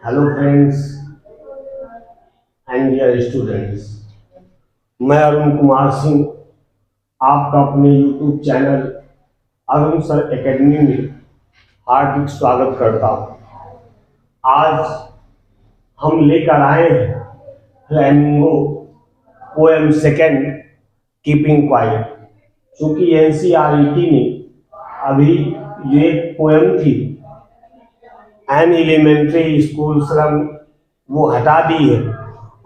Hello friends and dear students, मैं अरुण कुमार सिंह आपका अपने YouTube channel Arun sir academy में हार्दिक स्वागत करता हूँ। आज हम लेकर आए हैं flamingo poem second keeping quiet. चूँकि एनसीईआरटी ने अभी ये पोएम थी एन एलिमेंट्री स्कूल स्लम वो हटा दी है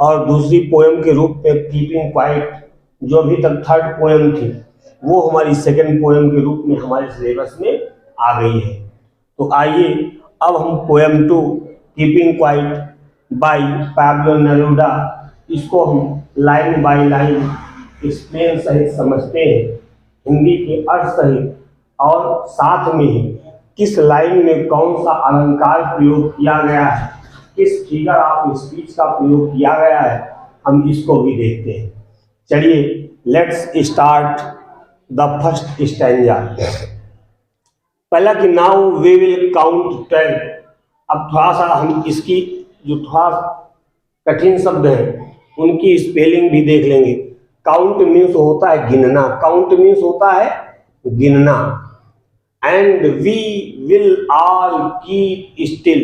और दूसरी पोएम के रूप में कीपिंग क्वाइट जो अभी तक थर्ड पोएम थी वो हमारी सेकंड पोएम के रूप में हमारे सिलेबस में आ गई है। तो आइए अब हम poem to keeping quiet by Pablo Neruda इसको हम लाइन बाय लाइन एक्सप्लेन सहित समझते हैं, हिंदी के अर्थ सहित, और साथ में ही किस लाइन में कौन सा अलंकार प्रयोग किया गया है, किस फिगर ऑफ स्पीच का प्रयोग किया गया है, हम इसको भी देखते हैं। चलिए let's start the first stanza. पहला कि नाउ वी विल काउंट 12। अब थोड़ा सा हम इसकी जो थोड़ा कठिन शब्द है उनकी स्पेलिंग भी देख लेंगे। काउंट मीन्स होता है गिनना, काउंट मीन्स होता है गिनना। And we will all keep still,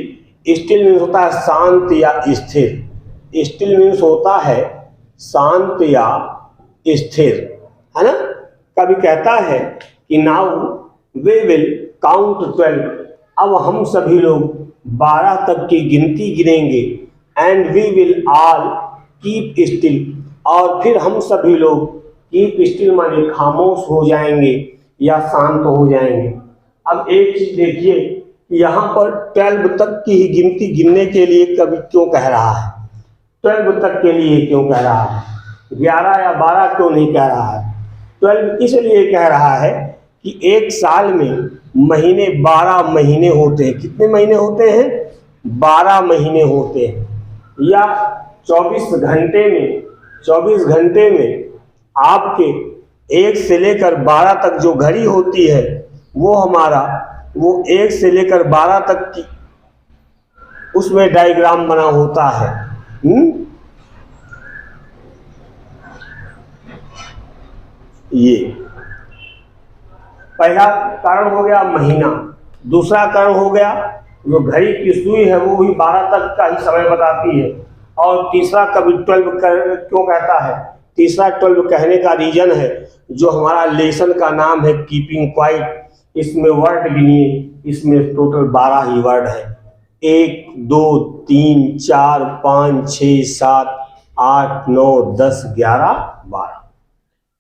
still means होता है शांत या स्थिर, स्टिल मीन्स होता है शांत या स्थिर, है ना। कभी कहता है कि नाउ वी विल काउंट 12, अब हम सभी लोग 12 तक की गिनती गिनेंगे। And we will all keep still, और फिर हम सभी लोग कीप स्टिल माने खामोश हो जाएंगे या शांत हो जाएंगे। अब एक चीज देखिए कि यहाँ पर 12 तक की ही गिनती गिनने के लिए कभी क्यों कह रहा है, 12 तक के लिए क्यों कह रहा है, 11 या 12 क्यों नहीं कह रहा है। 12 इसलिए कह रहा है कि एक साल में महीने 12 महीने होते हैं। कितने महीने होते हैं? 12 महीने होते हैं। या 24 घंटे में आपके 1 से लेकर 12 तक जो घड़ी होती है वो हमारा वो 1 से लेकर 12 तक की उसमें डायग्राम बना होता है। ये पहला कारण हो गया महीना, दूसरा कारण हो गया जो घड़ी की सुई है वो भी 12 तक का ही समय बताती है, और तीसरा कभी 12 क्यों कहता है, तीसरा 12 कहने का रीजन है जो हमारा लेसन का नाम है कीपिंग क्वाइट। इसमें वर्ड गिनिए, इसमें टोटल 12 ही वर्ड है। 1 2 3 4 5 6 7 8 9 10 11 12।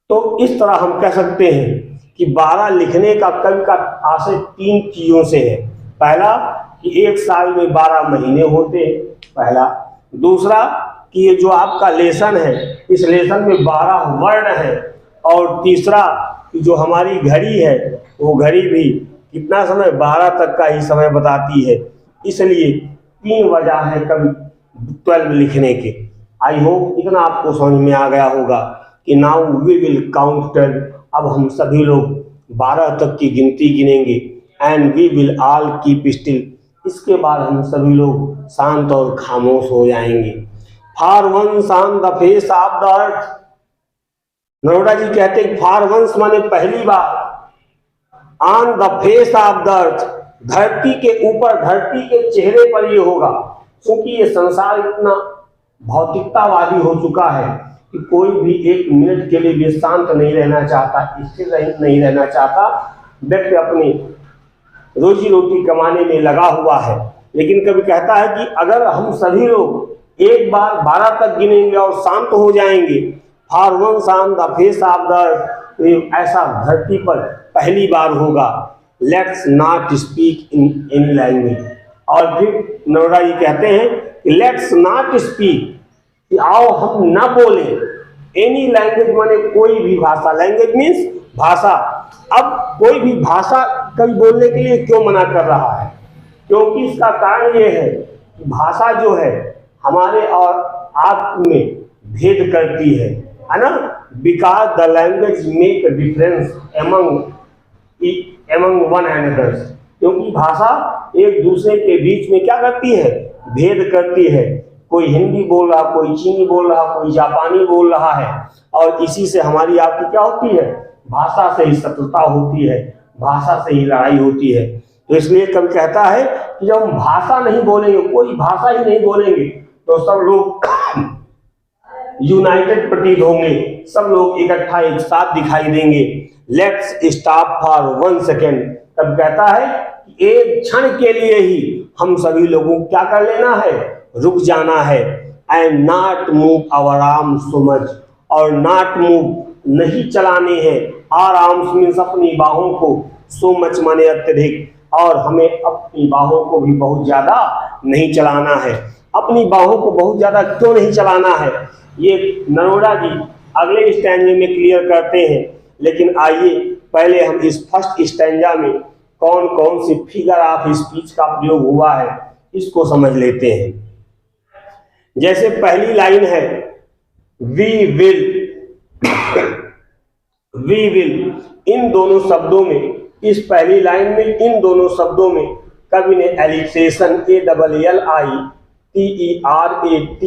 तो इस तरह हम कह सकते हैं कि 12 लिखने का कवि का आशय 3 चीजों से है। पहला कि एक साल में 12 महीने होते हैं, पहला। दूसरा कि ये जो आपका लेसन है इस लेसन में 12 वर्ड है, और तीसरा कि जो हमारी घड़ी है वो घड़ी भी कितना समय 12 तक का ही समय बताती है। इसलिए 3 वजह है कभी 12 लिखने के। आई होप इतना आपको समझ में आ गया होगा कि नाउ वी विल काउंट 12, अब हम सभी लोग 12 तक की गिनती गिनेंगे। And we will all keep still, इसके बाद हम सभी लोग शांत और खामोश हो जाएंगे। For once on the face of the earth, Neruda ji कहते हैं फॉर वंस माने पहली बार, on the face of the earth, धरती के ऊपर, धरती के चेहरे पर ये होगा। क्योंकि ये संसार इतना भौतिकतावादी हो चुका है कि कोई भी 1 मिनट के लिए भी शांत नहीं रहना चाहता, स्थिर नहीं रहना चाहता। व्यक्ति अपनी रोजी रोटी कमाने में लगा हुआ है, लेकिन कभी कहता है कि अगर हम सभी लोग एक बार 12 तक गिनेंगे और शांत हो जाएंगे, for once on the face of the earth, ऐसा धरती पर पहली बार होगा। Let's not speak in any language, और फिर नरोदा जी कहते हैं कि लेट्स नॉट स्पीक, कि आओ हम न बोले, एनी लैंग्वेज माने कोई भी भाषा, लैंग्वेज मीन्स भाषा। अब कोई भी भाषा कभी बोलने के लिए क्यों मना कर रहा है? क्योंकि इसका कारण ये है कि भाषा जो है हमारे और आप में भेद करती है ना। Because the language make difference among one and others, क्योंकि भाषा एक दूसरे के बीच में क्या करती है, भेद करती है। कोई हिंदी बोल रहा, कोई चीनी बोल रहा, कोई जापानी बोल रहा है, और इसी से हमारी आपकी क्या होती है, भाषा से ही शत्रुता होती है, भाषा से ही लड़ाई होती है। तो इसलिए कवि कहता है कि जब हम भाषा नहीं बोलेंगे, कोई भाषा ही नहीं बोलेंगे, तो सब लोग यूनाइटेड प्रतीत होंगे, सब लोग इकट्ठा एक साथ दिखाई देंगे। Let's stop for 1 second. तब कहता है कि एक क्षण के लिए ही हम सभी लोगों को क्या कर लेना है, रुक जाना है। And not move our arms so much, और नॉट मूव नहीं चलाने हैं, आवर आर्म्स मीन्स अपनी बाहों को, सो मच माने अत्यधिक, और हमें अपनी बाहों को भी बहुत ज्यादा नहीं चलाना है। अपनी बाहों को बहुत ज्यादा क्यों नहीं चलाना है, ये नरोड़ा जी अगले स्टैंजा में क्लियर करते हैं। लेकिन आइए पहले हम इस फर्स्ट स्टैंजा में कौन कौन सी फिगर ऑफ स्पीच का प्रयोग हुआ है इसको समझ लेते हैं। जैसे पहली लाइन है वी विल, वी विल, इन दोनों शब्दों में, इस पहली लाइन में इन दोनों शब्दों में कवि ने alliteration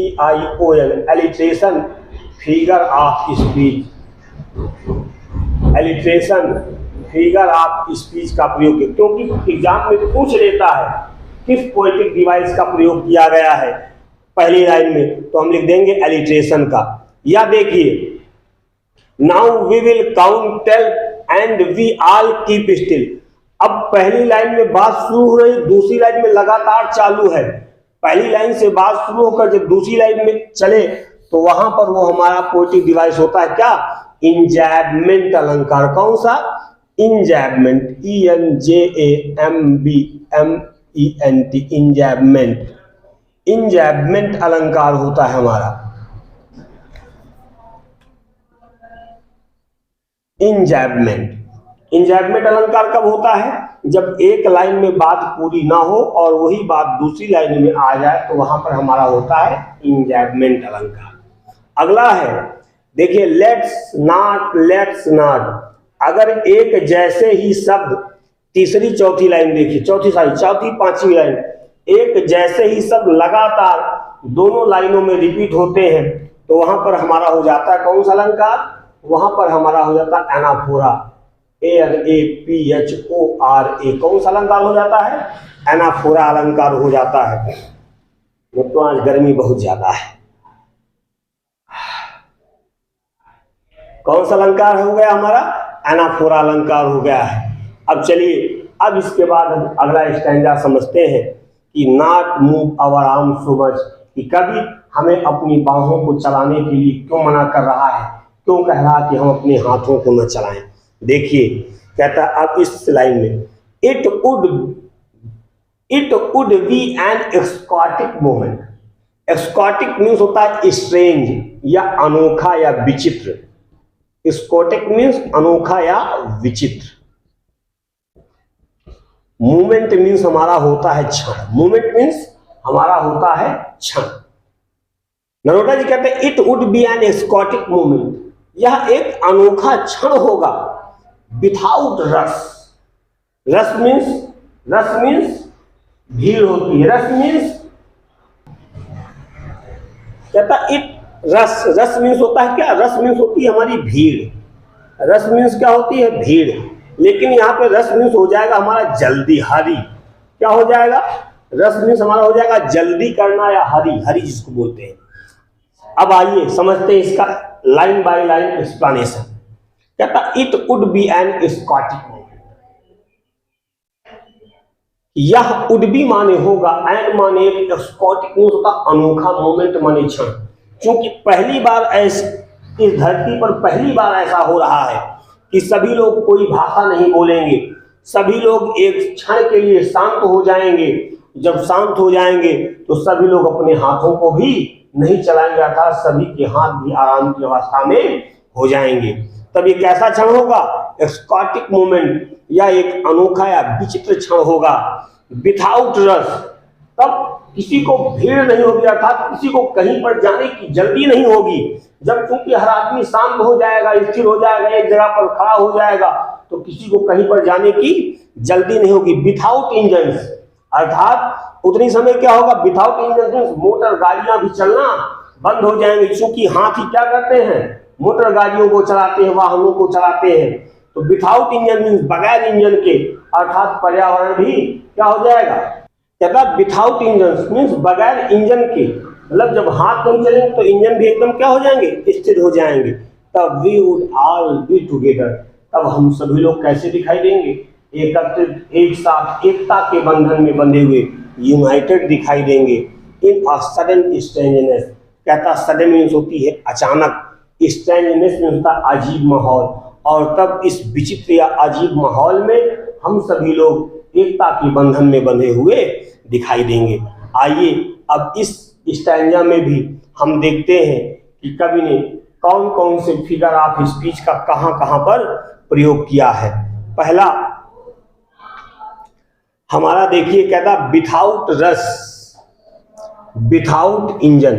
ALLITERATION, alliteration figure of speech, alliteration figure of speech का प्रयोग किया, क्योंकि एग्जाम में पूछ लेता है किस पोएटिक डिवाइस का प्रयोग किया गया है पहली लाइन में, तो हम लिख देंगे एलिट्रेशन का। या देखिए now we will count twelve and we all keep still. अब पहली लाइन में बात शुरू हो रही, दूसरी लाइन में लगातार चालू है। पहली लाइन से बात शुरू होकर जब दूसरी लाइन में चले तो वहां पर वो हमारा पोएटिक डिवाइस होता है क्या, इंजैबमेंट अलंकार। कौन सा, इंजैबमेंट, ENJAMBMENT, इंजैबमेंट, इंजैबमेंट अलंकार होता है हमारा। इंजैबमेंट, इंजैबमेंट अलंकार कब होता है, जब एक लाइन में बात पूरी ना हो और वही बात दूसरी लाइन में आ जाए तो वहां पर हमारा होता है इंजैबमेंट अलंकार। अगला है देखिए लेट्स नॉट, लेट्स नॉट, अगर एक जैसे ही शब्द, तीसरी चौथी लाइन देखिए, चौथी पांचवी लाइन, एक जैसे ही शब्द लगातार दोनों लाइनों में रिपीट होते हैं तो वहां पर हमारा हो जाता है कौन सा अलंकार, वहां पर हमारा हो जाता है एनाफोरा, ANAPHORA, कौन सा अलंकार हो जाता है, एनाफोरा अलंकार हो जाता है। तो आज गर्मी बहुत ज्यादा है। कौन सा अलंकार हो गया हमारा, एनाफोरा अलंकार हो गया है। अब चलिए अब इसके बाद हम अगला स्टैंजा समझते हैं कि not move our arm so much, कि कभी हमें अपनी बाहों को चलाने के लिए क्यों मना कर रहा है, क्यों कह रहा कि हम अपने हाथों को न चलाएं। देखिए कहता अब इस लाइन में it would be an exotic moment. Exotic means होता है स्ट्रेंज या अनोखा या विचित्र, एक्सकॉटिक मीन्स अनोखा या विचित्र। मूवमेंट मीन्स हमारा होता है क्षण, मूवमेंट मीन्स हमारा होता है क्षण। नरोटा जी कहते हैं it would be an exotic moment, यह एक अनोखा क्षण होगा, विथाउट रस, रस मीन्स भीड़ होती है, रस मीन्स कहता इट, रस मीन्स होता है क्या, रस मीन्स होती है हमारी भीड़, रस मीन्स क्या होती है, भीड़। लेकिन यहाँ पे रस मीन्स हो जाएगा हमारा जल्दी, हरी, क्या हो जाएगा, रस मीन्स हमारा हो जाएगा जल्दी करना या हरी जिसको बोलते हैं। अब आइए समझते हैं इसका लाइन बाय लाइन एक्सप्लेनेशन। कहता it would be an exotic moment, यह वुड बी माने होगा, एंड माने एक्सकॉटिक मीन्स होता अनोखा, मोमेंट माने क्षण। क्योंकि पहली बार ऐसे इस धरती पर पहली बार ऐसा हो रहा है कि सभी लोग कोई भाषा नहीं बोलेंगे, सभी लोग एक क्षण के लिए शांत हो जाएंगे। जब शांत हो जाएंगे तो सभी लोग अपने हाथों को भी नहीं चलाएंगे, अर्थात सभी के हाथ भी आराम की अवस्था में हो जाएंगे। तब ये कैसा क्षण होगा, एक्सकॉटिक मोमेंट, या एक अनोखा या विचित्र क्षण होगा, विथाउट रस, तब किसी को भीड़ नहीं होगी, अर्थात किसी को कहीं पर जाने की जल्दी नहीं होगी। जब चूंकि हर आदमी शांत हो जाएगा, स्थिर हो जाएगा, एक जगह पर खड़ा हो जाएगा, तो किसी को कहीं पर जाने की जल्दी नहीं होगी। विथाउट इंजन्स, अर्थात उतनी समय क्या होगा, विदाउट इंजन मोटर गाड़ियां भी चलना बंद हो जाएंगे, क्योंकि हाथी क्या करते हैं, मोटर गाड़ियों को चलाते हैं, वाहनों को चलाते हैं। तो विदाउट इंजन मीन्स बगैर इंजन के, अर्थात पर्यावरण भी क्या हो जाएगा, कहता विदाउट इंजन मीन्स बगैर इंजन के, मतलब जब हाथ नहीं चलेंगे तो इंजन भी एकदम क्या हो जाएंगे, स्थिर हो जाएंगे। तब we would all be together, तब हम सभी लोग कैसे दिखाई देंगे, एकत्रित, एक साथ, एकता के बंधन में बंधे हुए, यूनाइटेड दिखाई देंगे। इन अ सडन स्ट्रेंजनेस, कहता सडन मीन्स होती है अचानक, स्ट्रेंजनेस मीन्स होता है अजीब माहौल, और तब इस विचित्र या अजीब माहौल में हम सभी लोग एकता के बंधन में बंधे हुए दिखाई देंगे। आइए अब इस स्टैंजा में भी हम देखते हैं कि कवि ने कौन कौन से फिगर ऑफ स्पीच का कहां कहां पर प्रयोग किया है। पहला हमारा देखिए, कहता विदाउट रस, विदाउट इंजन,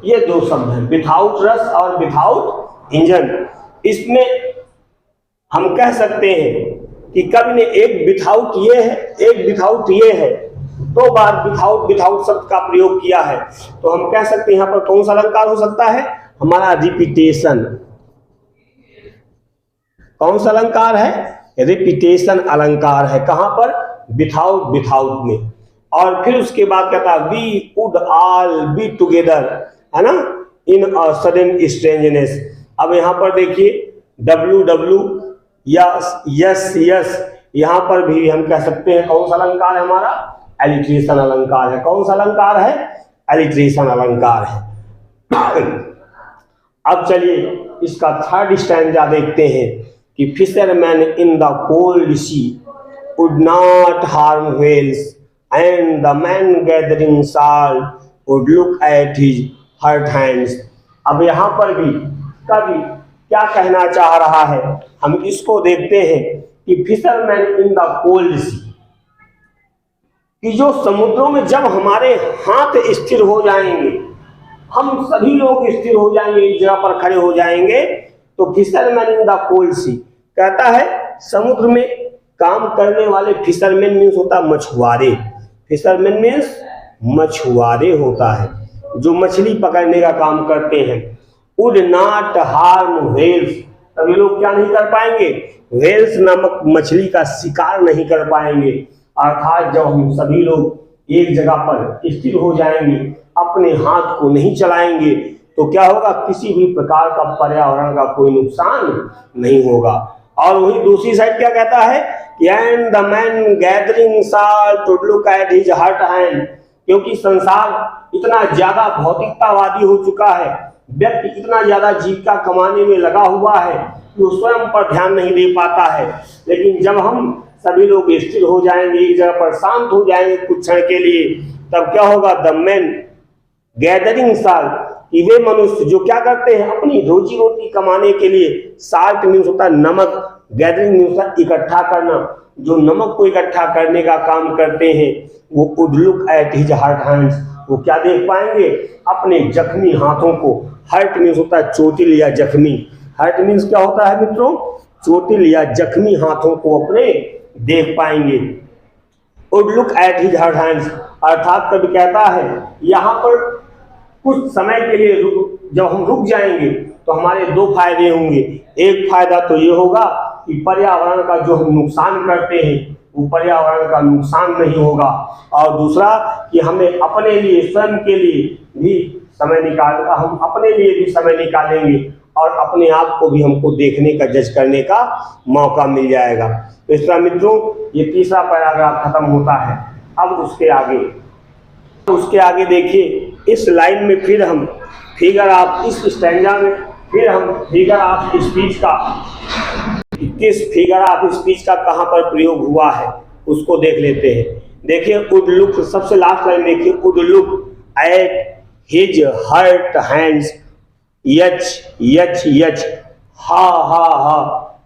ये दो शब्द हैं, विदाउट रस और विदाउट इंजन। इसमें हम कह सकते हैं कि कवि ने एक विदाउट ये है, एक विदाउट ये है, दो बार विदाउट विदाउट शब्द का प्रयोग किया है। तो हम कह सकते हैं यहाँ पर कौन सा अलंकार हो सकता है, हमारा रिपीटेशन। कौन सा अलंकार है, रिपीटेशन अलंकार है, कहां पर, विदाउट विदाउट में। और फिर उसके बाद कहता we would all be together, है ना, इन अ सडन स्ट्रेंजनेस। अब यहाँ पर देखिए डब्ल्यू यस यस यस, यहाँ पर भी हम कह सकते हैं कौन सा अलंकार है हमारा, एलिट्रेशन अलंकार है। कौन सा अलंकार है, एलिट्रेशन अलंकार है। अब चलिए इसका थर्ड स्टैंजा देखते हैं कि fisherman in the cold sea would not harm whales and the man gathering salt would look at his hurt hands. अब यहाँ पर भी कवि क्या कहना चाह रहा है, हम इसको देखते हैं कि फिशरमैन इन द कोल्ड सी, कि जो समुद्रों में जब हमारे हाथ स्थिर हो जाएंगे, हम सभी लोग स्थिर हो जाएंगे, एक जगह पर खड़े हो जाएंगे, तो फिशरमैन इन द कोल्ड सी, कहता है समुद्र में काम करने वाले, फिशरमैन मीन्स होता है मछुआरे, फिशरमैन मीन्स मछुआरे होता है, जो मछली पकड़ने का काम करते हैं। वुड नॉट हार्म व्हेल्स, तब ये लोग क्या नहीं कर पाएंगे, व्हेल्स नामक मछली का शिकार नहीं कर पाएंगे। अर्थात जब हम सभी लोग एक जगह पर स्थिर हो जाएंगे, अपने हाथ को नहीं चलाएंगे, तो क्या होगा, किसी भी प्रकार का पर्यावरण का कोई नुकसान नहीं होगा। और वही दूसरी साइड क्या कहता है कि and the man gathering salt would look at his hurt hand, क्योंकि संसार इतना ज्यादा भौतिकतावादी हो चुका है, व्यक्ति इतना ज्यादा जीविका कमाने में लगा हुआ है कि वो स्वयं पर ध्यान नहीं दे पाता है। लेकिन जब हम सभी लोग स्थिर हो जाएंगे, एक जगह पर शांत हो जाएंगे कुछ क्षण के लिए, तब क्या होगा, द मैन गैदरिंग साल्ट, कि वे मनुष्य जो क्या करते हैं अपनी रोजी रोटी कमाने के लिए, साल्ट मीन्स होता है नमक, गैदरिंग मीन्स होता है इकट्ठा करना, जो नमक को इकट्ठा करने का काम करते हैं, वो would look at his hurt hands, वो क्या देख पाएंगे, अपने जख्मी हाथों को। हर्ट मीन्स होता है चोटिल या जख्मी, हर्ट मीन्स क्या होता है मित्रों, चोटिल या जख्मी हाथों को अपने देख पाएंगे। Would look at his hurt hands, अर्थात कभी कहता है यहाँ पर कुछ समय के लिए जब हम रुक जाएंगे तो हमारे दो फायदे होंगे। एक फायदा तो ये होगा कि पर्यावरण का जो हम नुकसान करते हैं वो पर्यावरण का नुकसान नहीं होगा, और दूसरा कि हमें अपने लिए, स्वयं के लिए भी समय निकालना, हम अपने लिए भी समय निकालेंगे और अपने आप को भी हमको देखने का, जज करने का मौका मिल जाएगा। तो इस तरह मित्रों ये तीसरा पैराग्राफ खत्म होता है। अब उसके आगे देखिए, इस लाइन में फिर हम फिगर ऑफ, इस स्टैंजा में फिर हम फिगर ऑफ स्पीच का, किस फिगर ऑफ स्पीच का कहां पर प्रयोग हुआ है उसको देख लेते हैं। देखिए वुड लुक, सबसे लास्ट लाइन देखिए, would look at his hurt hands, यच यच यच, हा हा हा,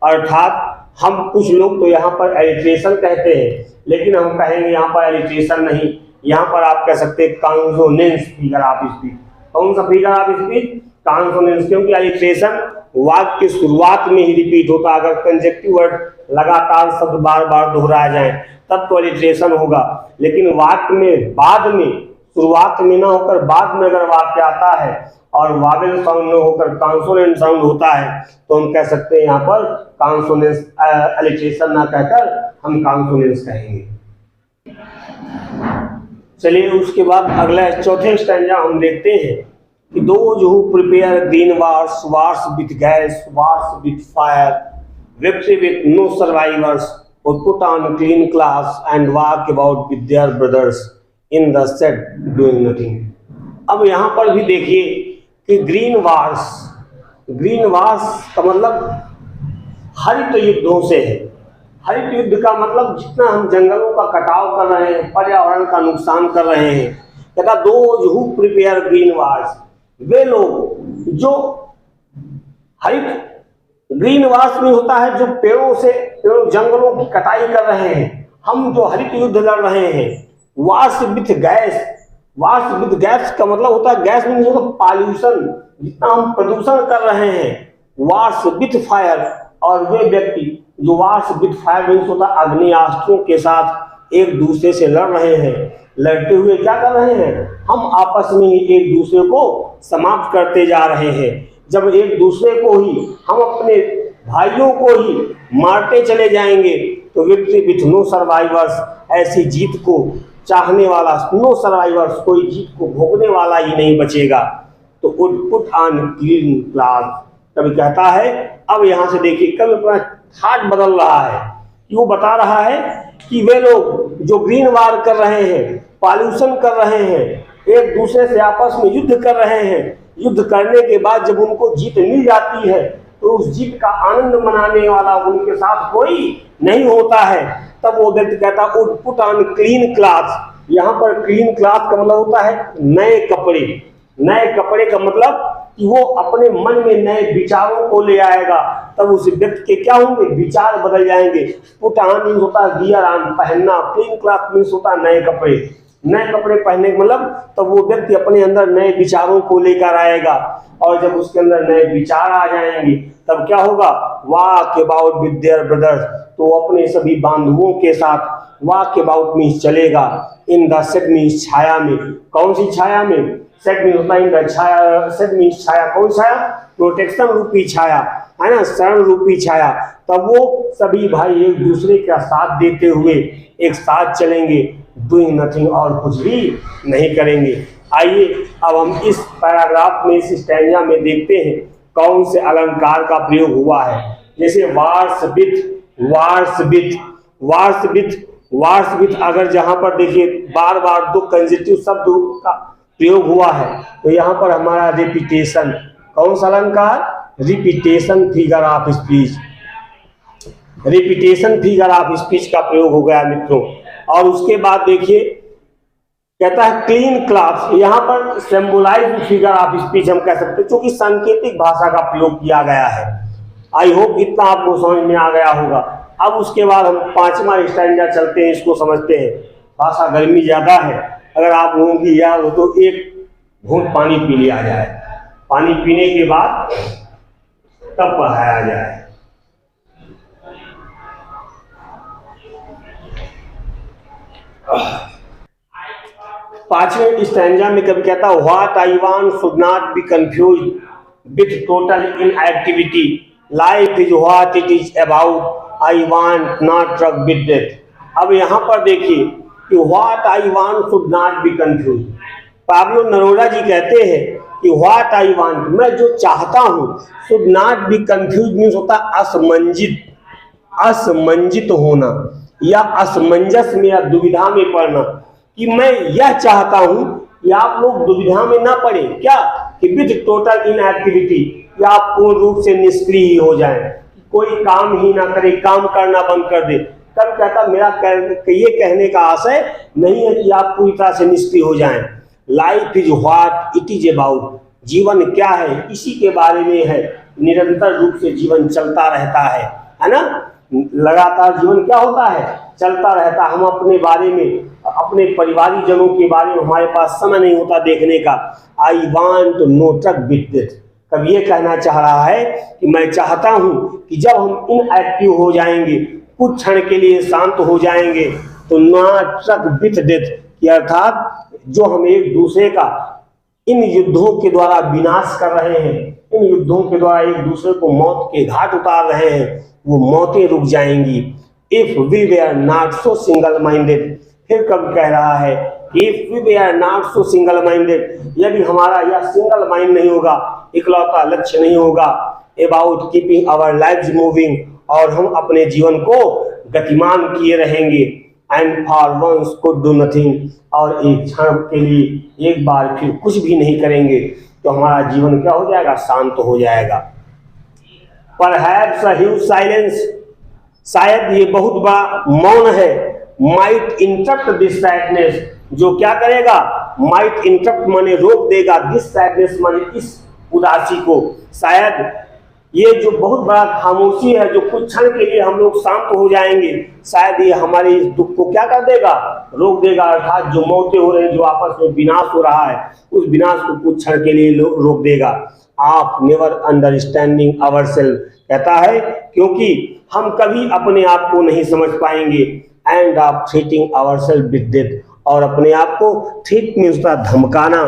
अर्थात हम कुछ लोग तो यहाँ पर एलिट्रेशन कहते हैं, लेकिन हम कहेंगे यहाँ पर एलिट्रेशन नहीं, यहाँ पर आप कह सकते हैं कॉन्सोनेंस फिगर ऑफ स्पीच। कौन सा फिगर ऑफ स्पीच, कॉन्सोनेंस, क्योंकि एलिट्रेशन वाक्य के शुरुआत में ही रिपीट होता है। अगर कंजक्टिव वर्ड लगातार शब्द बार बार दोहराए जाए तब तो अलिट्रेशन होगा। लेकिन वाक्य में बाद में, शुरुआत में ना होकर बाद में अगर वाक्य आता है और वावेल साउंड न होकर कॉन्सोनेंट साउंड होता है तो हम कह सकते हैं यहाँ पर कॉन्सोनेंस, अलिट्रेशन ना कहकर हम कॉन्सोनेंस कहेंगे। चलिए उसके बाद अगला चौथे स्टैंजा हम देखते हैं कि those who prepare green wars, wars with gas, wars with fire, victory with no survivors, और put on clean clothes and walk about with their brothers in the shade doing nothing. अब यहाँ पर भी देखिए कि ग्रीन वार्स, ग्रीन वार्स का मतलब हरित युद्धों से है। हरित युद्ध का मतलब जितना हम जंगलों का कटाव कर रहे हैं, पर्यावरण का नुकसान कर रहे हैं। कहता those who prepare green wars, वे लोग जो हरित, ग्रीन वार्स में होता है जो पेड़ों से, पेड़ों जंगलों की कटाई कर रहे हैं, हम जो हरित युद्ध लड़ रहे हैं। Wars with gas, wars with gas का मतलब होता है, गैस मीन्स होता है पॉल्यूशन, जितना हम प्रदूषण कर रहे हैं। वार्स विथ फायर, और वे व्यक्ति जो वार्स विथ फायर मीन्स होता है अग्नियास्त्रों के साथ एक दूसरे से लड़ रहे हैं। लड़ते हुए क्या कर रहे हैं, हम आपस में ही एक दूसरे को समाप्त करते जा रहे हैं। जब एक दूसरे को ही, हम अपने भाइयों को ही मारते चले जाएंगे तो विक्ट्री विथ नो सर्वाइवर्स, ऐसी जीत को चाहने वाला, नो सर्वाइवर्स, कोई जीत को भोगने वाला ही नहीं बचेगा। तो पुट ऑन क्लीन क्लॉथ, कभी कहता है, अब यहाँ से देखिए कभी अपना थाट बदल रहा है, वो बता रहा है कि वे लोग जो ग्रीन वार कर रहे हैं, पॉल्यूशन कर रहे हैं, एक दूसरे से आपस में युद्ध कर रहे हैं, युद्ध करने के बाद जब उनको जीत मिल जाती है तो उस जीत का आनंद मनाने वाला उनके साथ कोई नहीं होता है। तब वो व्यक्ति कहता है पुट ऑन क्लीन क्लॉथ। यहाँ पर क्लीन क्लॉथ का मतलब होता है नए कपड़े। नए कपड़े का मतलब कि वो अपने मन में नए विचारों को ले आएगा, तब उस व्यक्ति के क्या होंगे, विचार बदल जाएंगे। पुट ऑन मीन्स होता है वियर ऑन, पहनना, क्लीन क्लॉथ मीन्स होता है नए कपड़े। नए कपड़े पहनने का मतलब तब वो व्यक्ति अपने अंदर नए विचारों को लेकर आएगा, और जब उसके अंदर नए विचार आ जाएंगे तब क्या होगा, walk about with their brothers, तो अपने सभी बांधुओं के साथ वॉक अबाउट मीन्स चलेगा, इन द शेड मीन्स छाया में। कौन सी छाया में, शेड मीन्स होता है इन द छाया, शेड मीन्स छाया, कौन छाया, प्रोटेक्शन रूपी छाया है ना, शरण रूपी छाया। तब वो सभी भाई एक दूसरे का साथ देते हुए एक साथ चलेंगे, डूइंग नथिंग, और कुछ भी नहीं करेंगे। आइए अब हम इस पैराग्राफ में, इस स्टैंजा में देखते हैं कौन से अलंकार का प्रयोग हुआ है। जैसे wars with, wars with, wars with, wars with, अगर जहां पर देखिए बार बार दो कंजेटिव शब्द का प्रयोग हुआ है तो यहाँ पर हमारा रिपीटेशन, कौन सा अलंकार, repetition figure of speech, repetition figure of speech का प्रयोग हो गया मित्रों। और उसके बाद देखिए कहता है क्लीन क्लॉथ, यहाँ पर सिंबलाइज्ड फिगर ऑफ स्पीच हम कह सकते हैं, क्योंकि सांकेतिक भाषा का प्रयोग किया गया है। आई होप इतना आपको समझ में आ गया होगा। अब उसके बाद हम पांचवा स्टैंजा चलते हैं, इसको समझते हैं। भाषा गर्मी ज्यादा है, अगर आप लोगों की याद हो तो एक घूंट पानी पी लिया जाए, पानी पीने के बाद तब पढ़ाया जाए। पांचवें स्टैंजा में कभी कहता है what I want should not be confuse with total inactivity, life is what it is about, I want not truck with death. अब यहाँ पर देखिए कि what I want should not be confuse, Pablo Neruda ji कहते हैं कि what I want, मैं जो चाहता हूँ, should not be confuse means होता है असमंजित, असमंजित होना या असमंजस में या दुविधा में पड़ना, कि मैं यह चाहता हूं कि आप लोग दुविधा में ना पड़े, क्या, कि विद टोटल इनएक्टिविटी, या आप पूर्ण रूप से निष्क्रिय हो जाएं, कोई काम ही ना करे, काम करना बंद कर दे। तब कहता मेरा ये कहने का आशय नहीं है कि आप पूरी तरह से निष्क्रिय हो जाएं। Life is what it is about, जीवन क्या है इसी के बारे में है, निरंतर रूप से जीवन चलता रहता है ना, लगातार जीवन क्या होता है, चलता रहता। हम अपने बारे में, अपने परिवारिक जनों के बारे में हमारे पास समय नहीं होता देखने का। I want no truck with death, कब ये कहना चाह रहा है कि मैं चाहता हूं कि जब हम इनएक्टिव हो जाएंगे, कुछ क्षण के लिए शांत हो जाएंगे, तो नाटक विथ डेथ की अर्थात जो हम एक दूसरे का इन युद्धों के द्वारा विनाश कर रहे हैं, इन युद्धों के द्वारा एक दूसरे को मौत के घाट उतार रहे हैं, वो मौतें रुक जाएंगी। If we were not so single minded, फिर कब कह रहा है if we were not so single minded, यदि हमारा यह सिंगल माइंड नहीं होगा, इकलौता लक्ष्य नहीं होगा, about keeping our lives moving, और हम अपने जीवन को गतिमान किए रहेंगे, and for once could do nothing, और एक क्षण के लिए एक बार फिर कुछ भी नहीं करेंगे, तो हमारा जीवन क्या हो जाएगा, शांत हो जाएगा। परहैप्स अ ह्यूज साइलेंस, शायद ये बहुत बड़ा मौन है, माइट इंटरप्ट दिस सैडनेस, जो क्या करेगा, माइट इंटरप्ट माने रोक देगा, दिस सैडनेस माने इस उदासी को, शायद ये जो बहुत बड़ा खामोशी है, जो कुछ क्षण के लिए हम लोग शांत हो जाएंगे, शायद ये हमारे इस दुख को क्या कर देगा, रोक देगा। अर्थात जो मौतें हो रही हैं, जो आपस में विनाश हो रहा है, उस विनाश को कुछ क्षण के लिए रोक देगा। आप नेवर अंडरस्टैंडिंग आवरसेल्फ, कहता है क्योंकि हम कभी अपने आप को नहीं समझ पाएंगे, and of threatening ourself with death, और अपने आप को थ्रेट में होता धमकाना,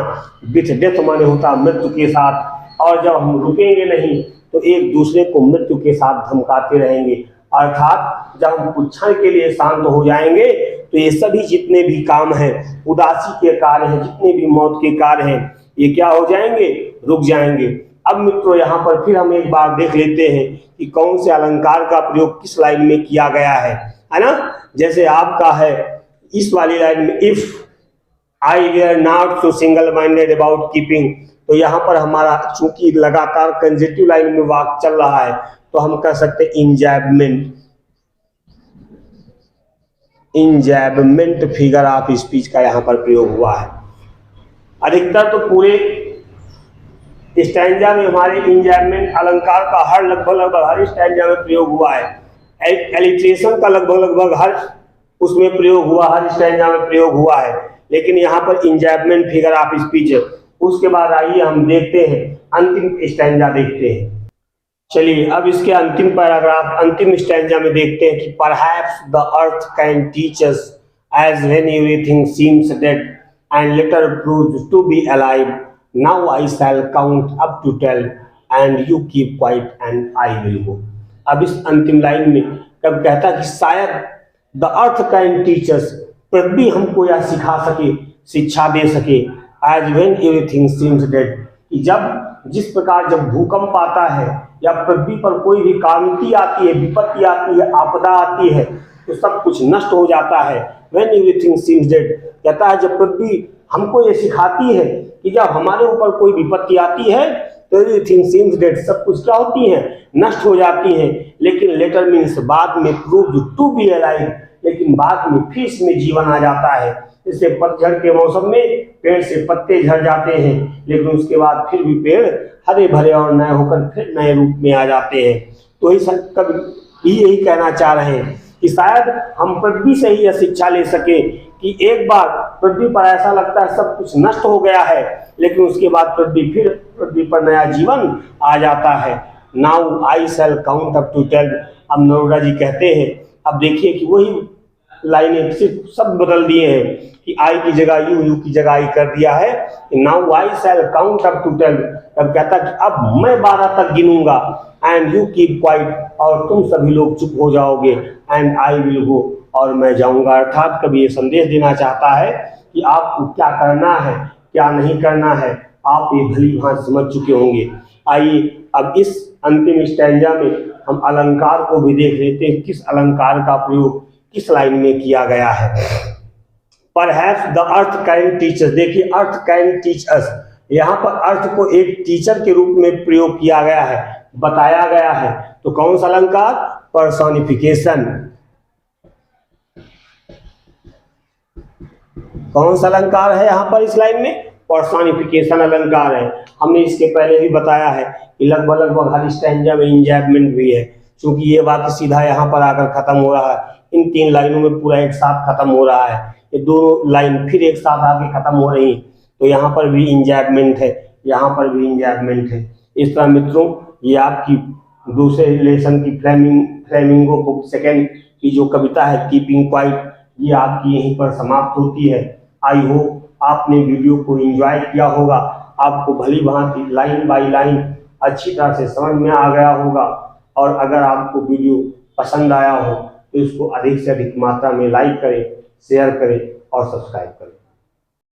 विथ डेथ माने होता मृत्यु के साथ, और जब हम रुकेंगे नहीं तो एक दूसरे को मृत्यु के साथ धमकाते रहेंगे। अर्थात जब हम कुछ क्षण के लिए शांत हो जाएंगे तो ये सभी जितने भी काम हैं, उदासी के कार्य हैं, जितने भी मौत के कार्य हैं, ये क्या हो जाएंगे, रुक जाएंगे। अब मित्रों यहाँ पर फिर हम एक बार देख लेते हैं कि कौन से अलंकार का प्रयोग किस लाइन में किया गया है ना। जैसे आपका है इस वाली लाइन में, if I were not so single minded about keeping, तो यहाँ पर हमारा चूंकि लगातार कंजेटिव लाइन में वाक्य चल रहा है, तो हम कह सकते हैं इंजैबमेंट, इंजैबमेंट फिगर ऑफ स्पीच का यहाँ पर प्रयोग हुआ है। अधिकतर तो पूरे स्टैंजा में हमारे इंजैबमेंट अलंकार का हर लगभग हर स्टैंजा में प्रयोग हुआ है। एलिट्रेशन का लगभग हर उसमें प्रयोग हुआ, हर स्टैंजा में प्रयोग हुआ है, लेकिन यहाँ पर इंजैबमेंट फिगर ऑफ स्पीच है। उसके बाद आइए हम देखते हैं अंतिम स्टैंजा देखते हैं। चलिए अब इसके अंतिम पैराग्राफ अंतिम स्टैंजा में देखते हैं कि perhaps the earth can teach us as when everything seems dead and later proves to be alive, now I shall count up to 12 and you keep quiet and I will go. अब इस अंतिम line में कब कहता कि शायद the earth can teach us, पृथ्वी हमको यह सिखा सके, शिक्षा दे सके, as when everything seems dead, कि जब जिस प्रकार जब भूकंप आता है या पृथ्वी पर कोई भी क्रांति आती है, विपत्ति आती है, आपदा आती है, तो सब कुछ नष्ट हो जाता है। व्हेन एवरीथिंग सीम्स डेड, कहता है जब पृथ्वी हमको ये सिखाती है कि जब हमारे ऊपर कोई विपत्ति आती है तो एवरीथिंग सीम्स डेड, सब कुछ क्या होती है, नष्ट हो जाती है। लेकिन लेटर मीन्स बाद में, प्रूव्ड टू बी अलाइव, लेकिन बाद में फिर इसमें जीवन आ जाता है। इससे पतझड़ के मौसम में पेड़ से पत्ते झड़ जाते हैं, लेकिन उसके बाद फिर भी पेड़ हरे भरे और नए होकर फिर नए रूप में आ जाते हैं। तो इस कवि यही कहना चाह रहे हैं कि शायद हम पृथ्वी से ही यह शिक्षा ले सके कि एक बार पृथ्वी पर ऐसा लगता है सब कुछ नष्ट हो गया है, लेकिन उसके बाद पृथ्वी पर नया जीवन आ जाता है। Now I shall count up to 12। अब नरोड़ा जी कहते हैं, अब देखिए कि वही लाइनें सिर्फ शब्द बदल दिए हैं कि आई की जगह यू की जगह आई कर दिया है। Now I shall count up to 12, अब कहता कि अब मैं 12 तक गिनूंगा, एंड यू कीप क्वाइट, और तुम सभी लोग चुप हो जाओगे, एंड आई विल गो, और मैं जाऊंगा। अर्थात कभी ये संदेश देना चाहता है कि आपको क्या करना है, क्या नहीं करना है, आप ये भली भांति समझ चुके होंगे। आइए अब इस अंतिम स्टैंजा में हम अलंकार को भी देख लेते हैं, किस अलंकार का प्रयोग किस लाइन में किया गया है। Perhaps the earth can teach अस, देखिए अर्थ कैन टीच अस, यहाँ पर अर्थ को एक टीचर के रूप में प्रयोग किया गया है, बताया गया है। तो कौन सा अलंकार, पर्सोनिफिकेशन। कौन सा अलंकार है यहाँ पर इस लाइन में, पर्सोनिफिकेशन अलंकार है। हमने इसके पहले भी बताया है कि लगभग हर स्टैंजा में इंजैबमेंट भी है, क्योंकि ये बात सीधा यहाँ पर आकर खत्म हो रहा है, इन 3 लाइनों में पूरा एक साथ खत्म हो रहा है, ये दोनों लाइन फिर एक साथ आके खत्म हो रही, तो यहाँ पर भी इंजैबमेंट है, यहाँ पर भी इंजैबमेंट है। इस तरह मित्रों ये आपकी दूसरे लेसन की फ्लेमिंगो बुक सेकेंड की जो कविता है कीपिंग क्वाइट, ये आपकी यहीं पर समाप्त होती है। आई होप आपने वीडियो को एंजॉय किया होगा, आपको भली भांति लाइन बाय लाइन अच्छी तरह से समझ में आ गया होगा। और अगर आपको वीडियो पसंद आया हो तो इसको अधिक से अधिक मात्रा में लाइक करें, शेयर करें और सब्सक्राइब करें।